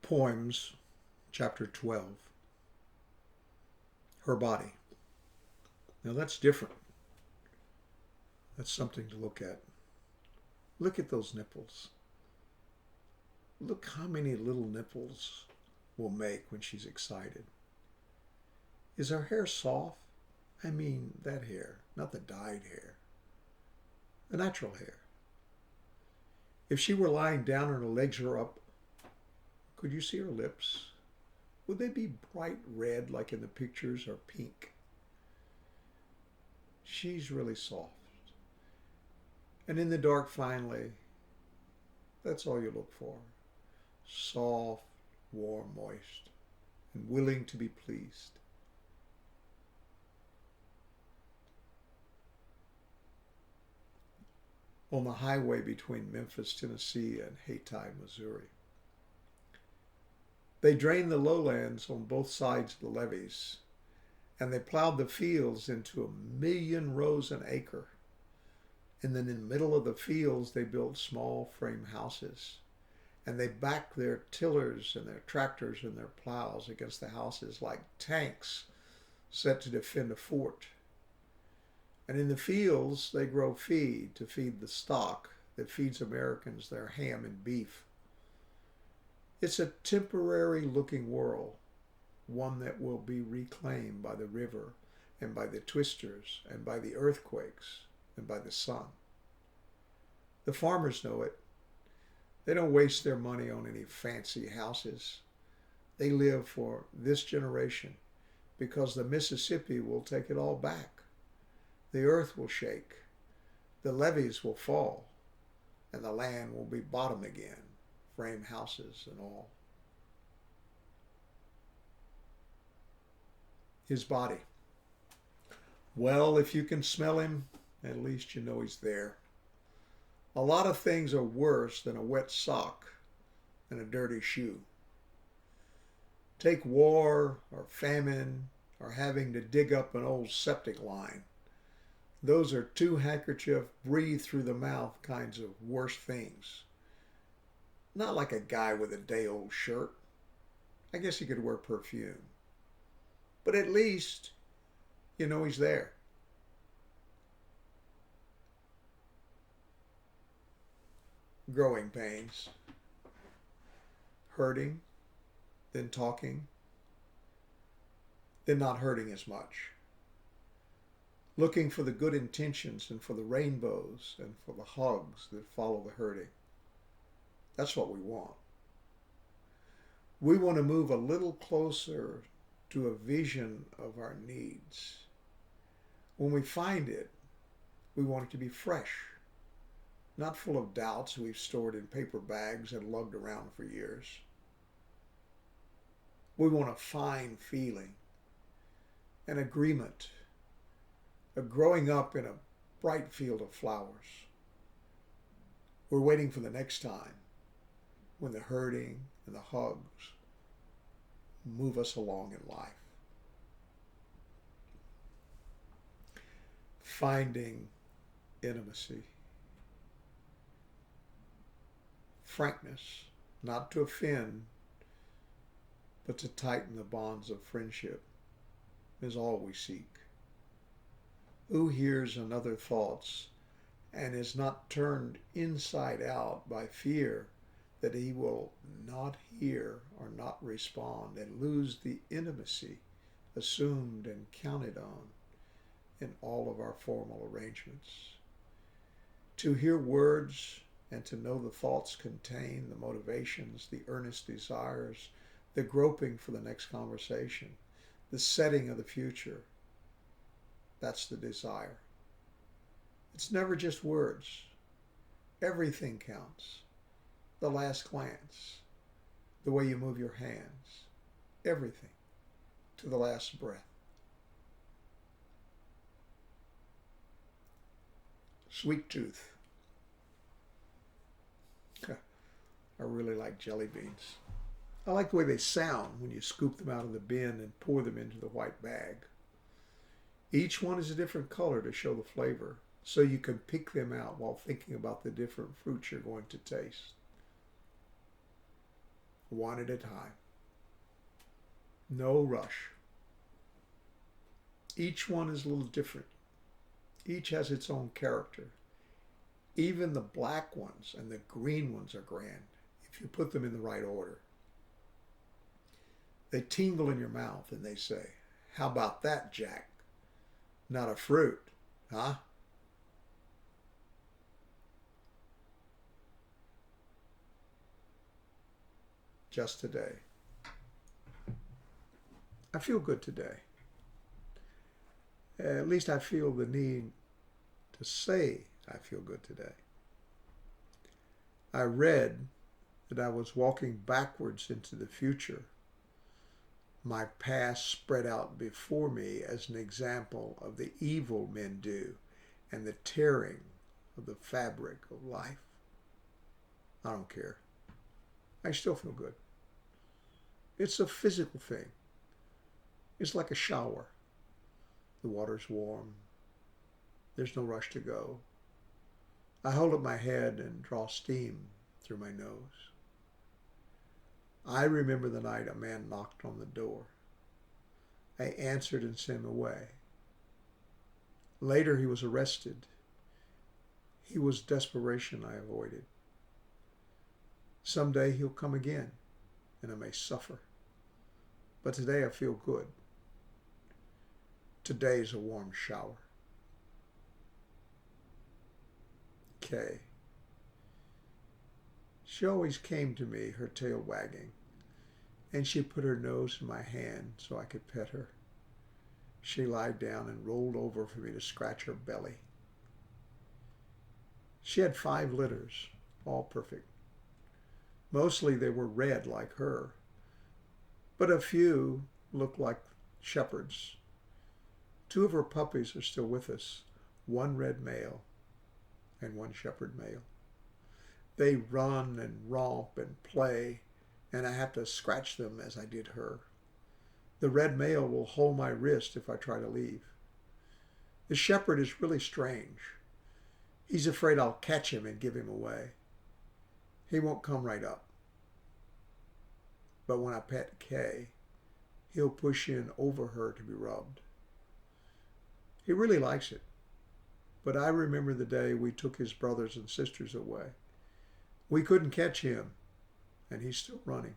Poems, Chapter 12. Her Body. Now that's different. That's something to look at. Look at those nipples. Look how many little nipples will make when she's excited. Is her hair soft? I mean that hair, not the dyed hair. The natural hair. If she were lying down and her legs are up, could you see her lips? Would they be bright red like in the pictures or pink? She's really soft. And in the dark, finally, that's all you look for. Soft, warm, moist, and willing to be pleased. On the highway between Memphis, Tennessee and Hayti, Missouri. They drained the lowlands on both sides of the levees, and they plowed the fields into 1,000,000 rows an acre. And then in the middle of the fields, they built small frame houses. And they backed their tillers and their tractors and their plows against the houses like tanks set to defend a fort. And in the fields, they grow feed to feed the stock that feeds Americans their ham and beef. It's a temporary looking world, one that will be reclaimed by the river and by the twisters and by the earthquakes and by the sun. The farmers know it. They don't waste their money on any fancy houses. They live for this generation because the Mississippi will take it all back. The earth will shake, the levees will fall, and the land will be bottom again, frame houses and all. His body. Well, if you can smell him, at least you know he's there. A lot of things are worse than a wet sock and a dirty shoe. Take war or famine or having to dig up an old septic line. Those are two handkerchief, breathe through the mouth kinds of worse things. Not like a guy with a day-old shirt. I guess he could wear perfume. But at least, you know he's there. Growing pains. Hurting, then talking, then not hurting as much. Looking for the good intentions and for the rainbows and for the hugs that follow the hurting. That's what we want. We want to move a little closer to a vision of our needs. When we find it, we want it to be fresh, not full of doubts we've stored in paper bags and lugged around for years. We want a fine feeling, an agreement, a growing up in a bright field of flowers. We're waiting for the next time when the hurting and the hugs move us along in life. Finding intimacy. Frankness, not to offend, but to tighten the bonds of friendship, is all we seek. Who hears another thoughts and is not turned inside out by fear that he will not hear or not respond and lose the intimacy assumed and counted on in all of our formal arrangements? To hear words and to know the thoughts contain, the motivations, the earnest desires, the groping for the next conversation, the setting of the future. That's the desire. It's never just words. Everything counts. The last glance, the way you move your hands, everything, to the last breath. Sweet tooth. I really like jelly beans. I like the way they sound when you scoop them out of the bin and pour them into the white bag. Each one is a different color to show the flavor, so you can pick them out while thinking about the different fruits you're going to taste. one at a time. No rush. Each one is a little different. Each has its own character. Even the black ones and the green ones are grand if you put them in the right order. They tingle in your mouth and they say, "How about that, Jack? Not a fruit, huh?" Just today. I feel good today. At least I feel the need to say I feel good today. I read that I was walking backwards into the future. My past spread out before me as an example of the evil men do and the tearing of the fabric of life. I don't care. I still feel good. It's a physical thing. It's like a shower. The water's warm. There's no rush to go. I hold up my head and draw steam through my nose. I remember the night a man knocked on the door. I answered and sent him away. Later he was arrested. He was desperation I avoided. Someday he'll come again, and I may suffer. But today I feel good. Today's a warm shower. Kay. She always came to me, her tail wagging, and she put her nose in my hand so I could pet her. She lied down and rolled over for me to scratch her belly. She had 5 litters, all perfect. Mostly they were red like her, but a few looked like shepherds. 2 of her puppies are still with us, 1 red male and 1 shepherd male. They run and romp and play, and I have to scratch them as I did her. The red male will hold my wrist if I try to leave. The shepherd is really strange. He's afraid I'll catch him and give him away. He won't come right up. But when I pet Kay, he'll push in over her to be rubbed. He really likes it. But I remember the day we took his brothers and sisters away. We couldn't catch him, and he's still running.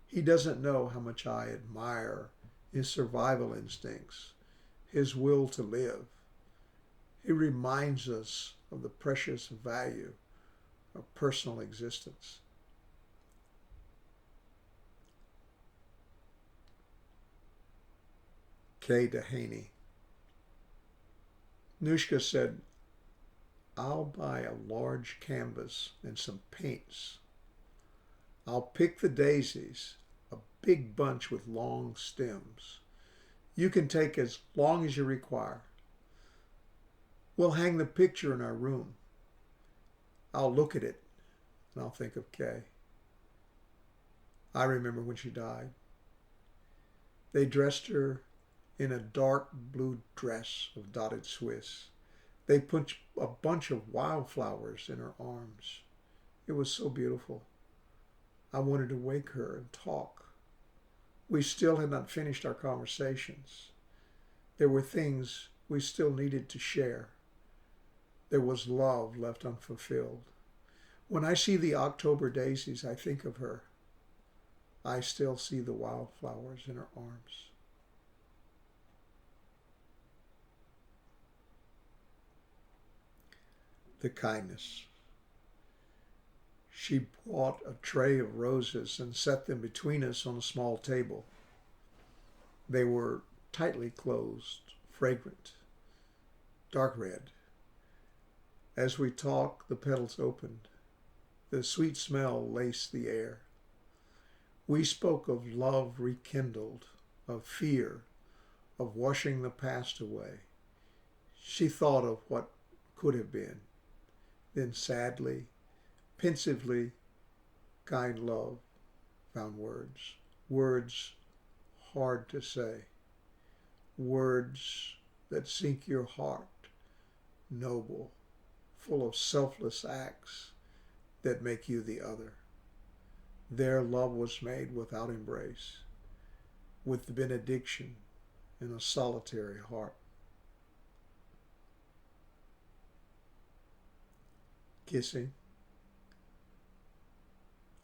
He doesn't know how much I admire his survival instincts, his will to live. He reminds us of the precious value of personal existence. Kay Dehaney. Nushka said, "I'll buy a large canvas and some paints. I'll pick the daisies, a big bunch with long stems. You can take as long as you require. We'll hang the picture in our room. I'll look at it and I'll think of Kay." I remember when she died. They dressed her in a dark blue dress of dotted Swiss. They put a bunch of wildflowers in her arms. It was so beautiful. I wanted to wake her and talk. We still had not finished our conversations. There were things we still needed to share. There was love left unfulfilled. When I see the October daisies, I think of her. I still see the wildflowers in her arms. The kindness. She brought a tray of roses and set them between us on a small table. They were tightly closed, fragrant, dark red. As we talked, the petals opened. The sweet smell laced the air. We spoke of love rekindled, of fear, of washing the past away. She thought of what could have been. Then sadly, pensively, kind love found words. Words hard to say. Words that sink your heart. Noble, full of selfless acts that make you the other. Their love was made without embrace, with the benediction in a solitary heart. Kissing.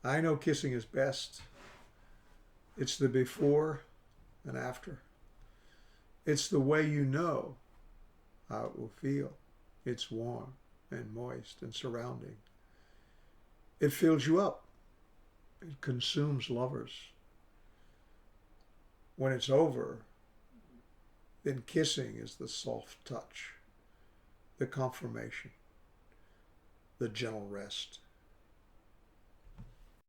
I know kissing is best. It's the before and after. It's the way you know how it will feel. It's warm and moist and surrounding. It fills you up. It consumes lovers. When it's over, then kissing is the soft touch, the confirmation, the gentle rest.